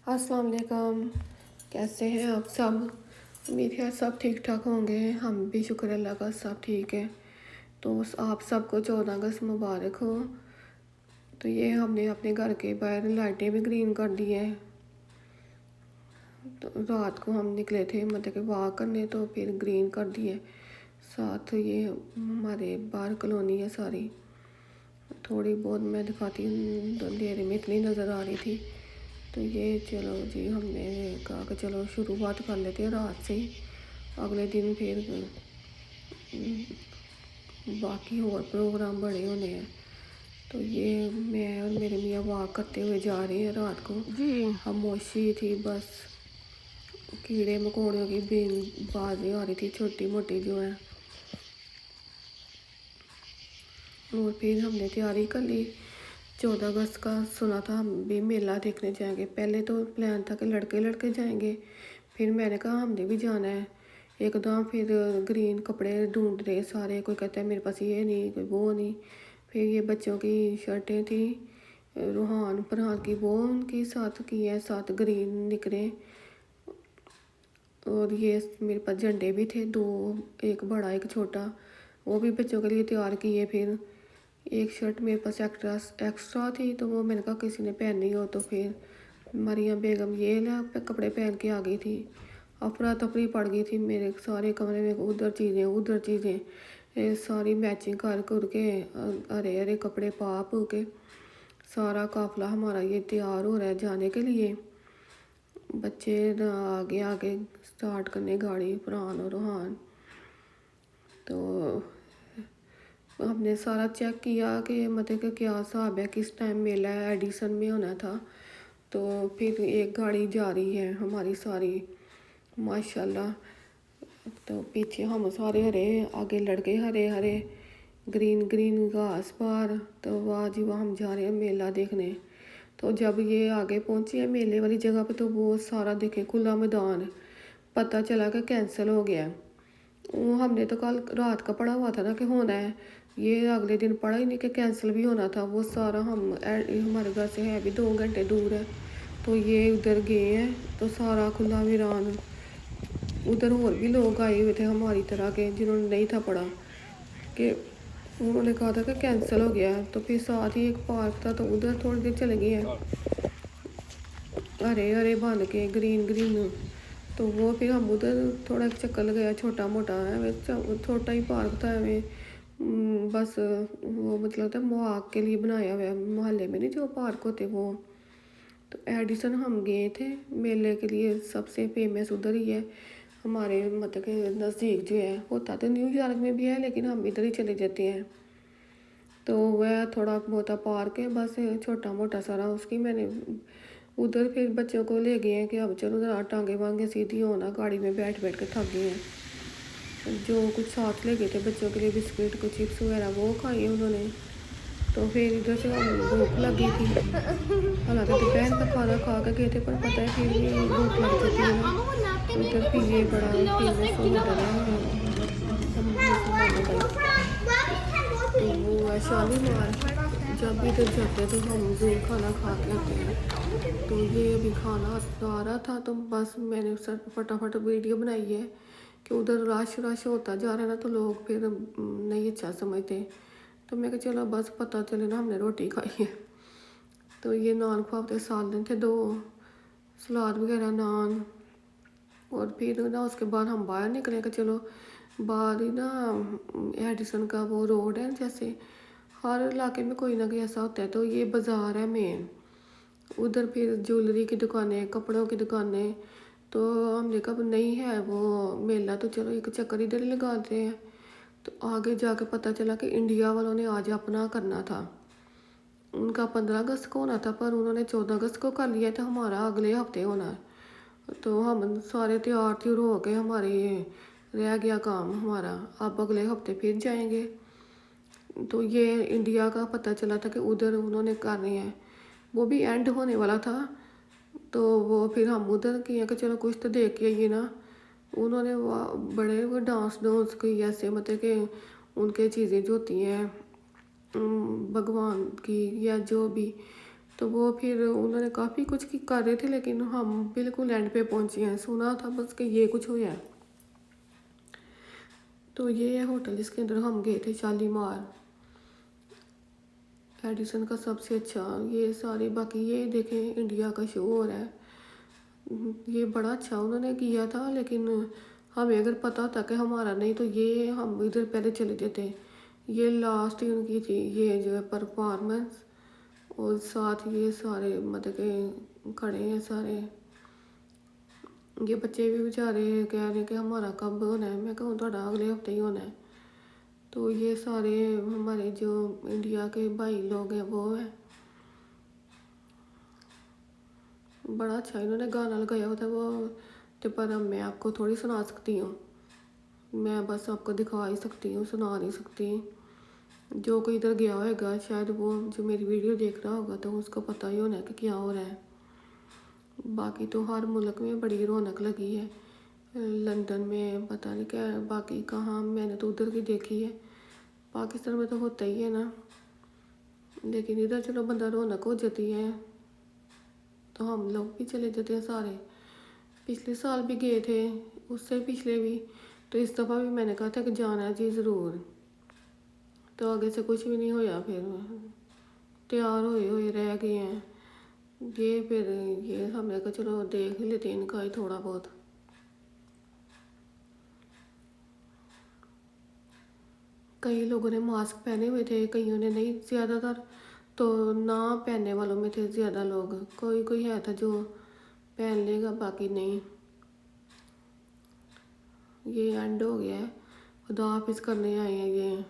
अस्सलाम वालेकुम। कैसे हैं आप सब? उम्मीद है सब ठीक ठाक होंगे। हम भी शुक्र अल्लाह का सब ठीक है। तो आप सबको 14 अगस्त मुबारक हो। तो ये हमने अपने घर के बाहर लाइटें भी ग्रीन कर दी हैं। तो रात को हम निकले थे मतलब कि वॉक करने, तो फिर ग्रीन कर दिए। साथ ये हमारे बाहर कॉलोनी है सारी, थोड़ी बहुत मैं दिखाती हूँ, अंधेरे में इतनी नज़र आ रही थी। तो ये चलो जी, हमने कहा कि चलो शुरुआत कर लेते हैं रात से ही, अगले दिन फिर बाकी और प्रोग्राम बड़े होने हैं। तो ये मैं और मेरे मियाँ वॉक करते हुए जा रहे हैं रात को जी। खामोशी थी, बस कीड़े मकोड़ों की बाजें आ रही थी छोटी मोटी जो है। और फिर हमने तैयारी कर ली 14 अगस्त का। सुना था हम भी मेला देखने जाएंगे। पहले तो प्लान था कि लड़के लड़के जाएंगे, फिर मैंने कहा हमने भी जाना है एकदम। फिर ग्रीन कपड़े ढूंढ रहे सारे, कोई कहता है मेरे पास ये नहीं, कोई वो नहीं। फिर ये बच्चों की शर्टें थी रूहान फरहान की, वो उनकी साथ की है, साथ ग्रीन निकले। और ये मेरे पास झंडे भी थे दो, एक बड़ा एक छोटा, वो भी बच्चों के लिए तैयार किए। फिर एक शर्ट मेरे पास एक्स्ट्रा थी, तो वो मैंने कहा किसी ने पहननी हो तो फिर मरियम बेगम ये कपड़े पहन के आ गई थी। अफरा तफरी पड़ गई थी मेरे सारे कमरे में, उधर चीज़ें सारी मैचिंग कर के हरे हरे कपड़े पा के सारा काफिला हमारा ये तैयार हो रहा है जाने के लिए। बच्चे आगे आगे स्टार्ट करने गाड़ी, फरहान और रूहान। तो हमने सारा चेक किया कि मतलब कि क्या हिसाब है, किस टाइम मेला है, एडिसन में होना था। तो फिर एक गाड़ी जा रही है हमारी सारी माशाल्लाह। तो पीछे हम सारे हरे, आगे लड़के हरे हरे, ग्रीन ग्रीन घास पार। तो वाह जी वाह, हम जा रहे हैं मेला देखने। तो जब ये आगे पहुँचे हैं मेले वाली जगह पे, तो वो सारा देखे खुला मैदान, पता चला कि कैंसिल हो गया। वो हमने तो कल रात का पढ़ा हुआ था ना कि होना है, ये अगले दिन पढ़ा ही नहीं कि कैंसिल भी होना था। वो सारा हमारे घर से है भी 2 घंटे दूर है, तो ये उधर गए हैं तो सारा खुला वीरान। उधर और भी लोग आए हुए थे हमारी तरह के, जिन्होंने नहीं था पढ़ा, कि उन्होंने कहा था कि कैंसिल हो गया। तो फिर साथ ही एक पार्क था, तो उधर थोड़ी देर चले गए हैं हरे हरे बन के ग्रीन ग्रीन। तो वो फिर हम उधर थोड़ा एक चक्कर लगाया, छोटा मोटा है, छोटा ही पार्क था हमें, बस वो मतलब था वॉक के लिए बनाया हुआ है, मोहल्ले में नहीं जो पार्क होते वो। तो एडिसन हम गए थे मेले के लिए, सबसे फेमस उधर ही है हमारे मतलब के नज़दीक जो है। होता तो न्यूयॉर्क में भी है, लेकिन हम इधर ही चले जाते हैं। तो वह थोड़ा बहुत पार्क है, बस छोटा मोटा सारा, उसकी मैंने उधर फिर बच्चों को ले गए हैं कि अब चलो ज़रा टांगे वांगे सीधी होना, गाड़ी में बैठ बैठ के थक गए हैं। जो कुछ साथ ले गए थे बच्चों के लिए, बिस्किट कुछ चिप्स वगैरह, वो खाए उन्होंने। तो फिर इधर से भूख लगी थी, हालांकि दोपहर का खाना खा के गए थे, पर पता है फिर भी भूख लग जाती है ना। उधर फिर ये बड़ा फेमस होटल है मुसलमानों का, तो वो है शालीमार। जब भी इधर जाते हैं तो हम ज़रूर खाना खा के आते हैं। तो ये अभी खाना आ रहा था, तो बस मैंने फटाफट वीडियो बनाई है कि उधर रश रश होता जा रहा है ना, तो लोग फिर नहीं अच्छा समझते। तो मैं कहा चलो बस पता चले ना, हमने रोटी खाई है। तो ये नान ख्वाबते सालन थे 2, सलाद वगैरह नान। और फिर ना उसके बाद हम बाहर निकले कि चलो बाहर ही ना एडिसन का वो रोड है, जैसे हर इलाके में कोई ना कोई ऐसा होता है। तो ये बाज़ार है मेन, उधर फिर ज्वेलरी की दुकानें, कपड़ों की दुकानें। तो हमने कहा नहीं है वो मेला, तो चलो एक चक्कर इधर ही लगाते हैं। तो आगे जाके पता चला कि इंडिया वालों ने आज अपना करना था, उनका 15 अगस्त को होना था, पर उन्होंने 14 अगस्त को कर लिया था, हमारा अगले हफ्ते होना है। तो हम सारे तैयार त्यूर हो के, हमारे ये रह गया काम हमारा, अब अगले हफ्ते फिर जाएंगे। तो ये इंडिया का पता चला था कि उधर उन्होंने करनी है, वो भी एंड होने वाला था। तो वो फिर हम उधर किए कि चलो कुछ तो देख के आइए ना। उन्होंने बड़े वो डांस की ऐसे मतलब कि उनके चीज़ें जो होती हैं भगवान की या जो भी, तो वो फिर उन्होंने काफ़ी कुछ कर रहे थे, लेकिन हम बिल्कुल एंड पे पहुंचे हैं। सुना था बस कि ये कुछ हुआ है। तो ये है होटल जिसके अंदर हम गए थे, शालीमार एडिसन का सबसे अच्छा। ये सारे बाकी ये देखें इंडिया का शो हो रहा है। ये बड़ा अच्छा उन्होंने किया था, लेकिन हमें अगर पता था कि हमारा नहीं तो ये हम इधर पहले चले जाते। ये लास्ट ही उनकी थी ये जो है परफॉर्मेंस, और साथ ये सारे मतलब के खड़े हैं सारे। ये बच्चे भी बेचारे कह रहे हैं कि हमारा कब होना है। मैं कहूँ थोड़ा अगले हफ्ते ही होना है। तो ये सारे हमारे जो इंडिया के भाई लोग हैं वो है। बड़ा अच्छा इन्होंने गाना लगाया हुआ था वो, तो पर अब मैं आपको थोड़ी सुना सकती हूँ। मैं बस आपको दिखा ही सकती हूँ, सुना नहीं सकती। जो कोई इधर गया होगा शायद वो जो मेरी वीडियो देख रहा होगा तो उसको पता ही होना है कि क्या हो रहा है। बाकी तो हर मुल्क में बड़ी रौनक लगी है। लंदन में पता नहीं क्या है, बाकी कहाँ मैंने तो उधर की देखी है। पाकिस्तान में तो होता ही है ना, लेकिन इधर चलो बंदा रौनक हो जाती है तो हम लोग भी चले जाते हैं सारे। पिछले साल भी गए थे, उससे पिछले भी। तो इस दफ़ा भी मैंने कहा था कि जाना है जी ज़रूर। तो आगे से कुछ भी नहीं होया, फिर तैयार हुए हुए रह गए हैं। ये फिर ये हमने कहा चलो देख लेते हैं इनका ही थोड़ा बहुत। कई लोगों ने मास्क पहने हुए थे, कईयों ने नहीं। ज़्यादातर तो ना पहनने वालों में थे ज़्यादा लोग। कोई कोई है था जो पहन लेगा, बाकी नहीं। ये एंड हो गया है। खुदा हाफिज़ करने आए हैं ये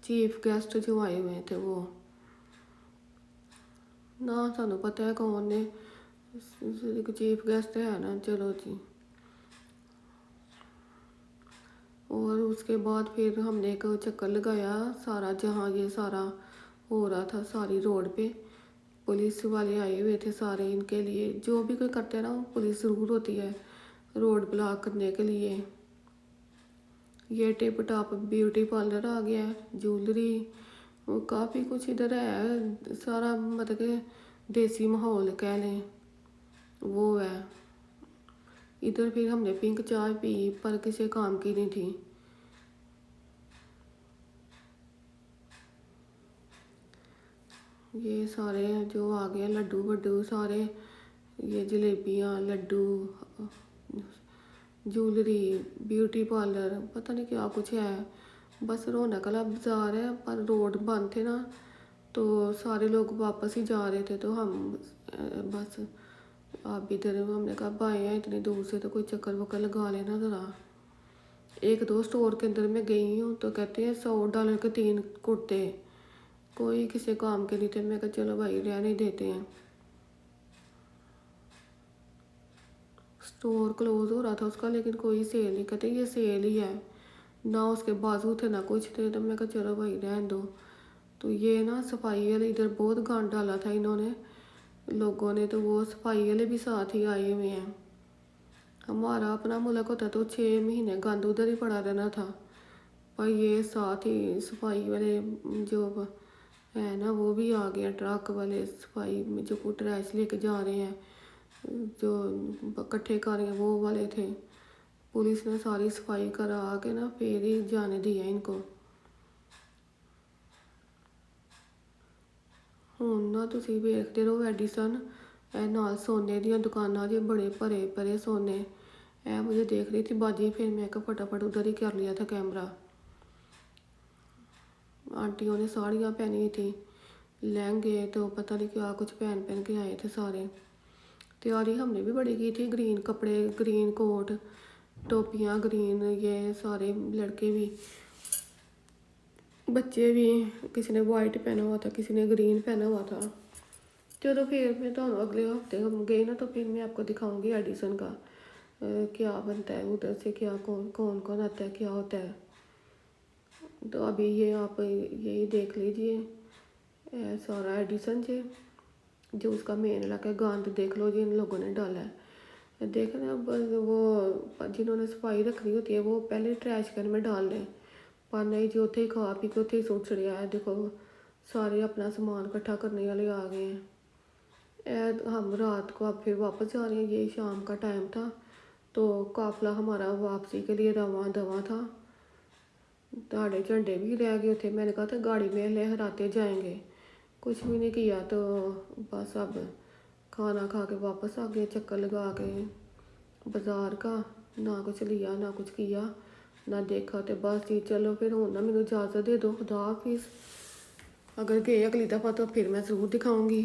चीफ गेस्ट जो आए हुए थे वो। ना सानू पता है कौन ने चीफ गेस्ट है ना, चलो जी। और उसके बाद फिर हमने एक चक्कर लगाया सारा, जहाँ ये सारा हो रहा था सारी रोड पे। पुलिस वाले आए हुए थे सारे इनके लिए। जो भी कोई करते हैं ना पुलिस ज़रूर होती है रोड ब्लॉक करने के लिए। ये टिप टॉप ब्यूटी पार्लर आ गया है, ज्वेलरी, वो काफ़ी कुछ इधर है सारा, मतलब कि देसी माहौल कह लें वो है इधर। फिर हमने पिंक चाय पी पर किसी काम की नहीं थी। ये सारे जो आ गए लड्डू वड्डू सारे, ये जलेबियाँ लड्डू ज्वेलरी ब्यूटी पार्लर पता नहीं क्या कुछ है। बस रौनक वाला बाज़ार है, पर रोड बंद थे ना तो सारे लोग वापस ही जा रहे थे। तो हम बस आप इधर हमने कहा भाई हैं इतनी दूर से तो कोई चक्कर वक्कर लगा लेना ज़रा। एक दो स्टोर के अंदर मैं गई हूँ तो कहते हैं $100 के 3 कुर्ते, कोई किसी काम के नहीं थे। मैं कहा चलो भाई रहने देते हैं। स्टोर क्लोज हो रहा था उसका, लेकिन कोई सेल नहीं, कहते ये सेल ही है ना, उसके बाजू थे ना कुछ थे। तो मैं कहा चलो भाई रहने दो। तो ये ना सफाई वाले इधर बहुत गंद डाला था इन्होंने लोगों ने, तो वो सफाई वाले भी साथ ही आए हुए हैं। हमारा अपना मुल्क होता तो 6 महीने गंद उधर ही पड़ा रहना था, पर ये साथ ही सफाई वाले जो है ना वो भी आ गए। ट्रक वाले सफाई में जो ट्रैश लेके जा रहे हैं, जो इकट्ठे कर रहे हैं वो वाले थे। पुलिस ने सारी सफाई करा के ना फिर ही जाने दिया इनको। ਹੁਣ ਨਾ ਤੁਸੀਂ ਵੇਖਦੇ ਰਹੋ ਐਡੀਸਨ, ਇਹ ਨਾਲ ਸੋਨੇ ਦੀਆਂ ਦੁਕਾਨਾਂ ਜੇ बड़े भरे भरे सोने। मुझे देख रही थी बाजी, फिर मैं कहा फटाफट उधर ही कर लिया था कैमरा। आंटियों ने साड़ियाँ पहनी थी, लहंगे, तो पता नहीं क्या कुछ पहन पहन के आए थे सारे। तैयारी हमने भी बड़ी की थी, ग्रीन कपड़े ग्रीन कोट टोपियाँ ग्रीन, ये सारे लड़के भी बच्चे भी। किसी ने वाइट पहना हुआ था, किसी ने ग्रीन पहना हुआ था। चलो फिर मैं तो अगले हफ्ते हम गए ना तो फिर मैं आपको दिखाऊंगी एडिसन का क्या बनता है उधर से, क्या कौन कौन कौन आता है क्या होता है। तो अभी ये आप यही देख लीजिए सारा एडिसन से जो उसका मेन इलाका है। गंद देख लो जी इन लोगों ने डाला है। देखना वो जिन्होंने सफाई रखनी होती है वो पहले ट्रैश कैन में डाल दें, पर नहीं जो उत्थे खा पी के उत्थे ही सुट छड़िया है। देखो सारे अपना सामान इकट्ठा करने वाले आ गए हैं। हम रात को अब फिर वापस जा रहे हैं, ये शाम का टाइम था तो काफिला हमारा वापसी के लिए रवां दवा था। साढ़े झंडे भी रह गए थे, मैंने कहा था गाड़ी में लहराते जाएंगे, कुछ भी नहीं किया। तो बस अब खाना खा के वापस आ गए, चक्कर लगा के बाज़ार का, ना कुछ लिया ना कुछ किया ना देखा। तो बस जी चलो फिर हूँ ना मैनू इजाज़त दे दो, खुदा हाफिज़। अगर गए अगली दफ़ा तो फिर मैं ज़रूर दिखाऊँगी।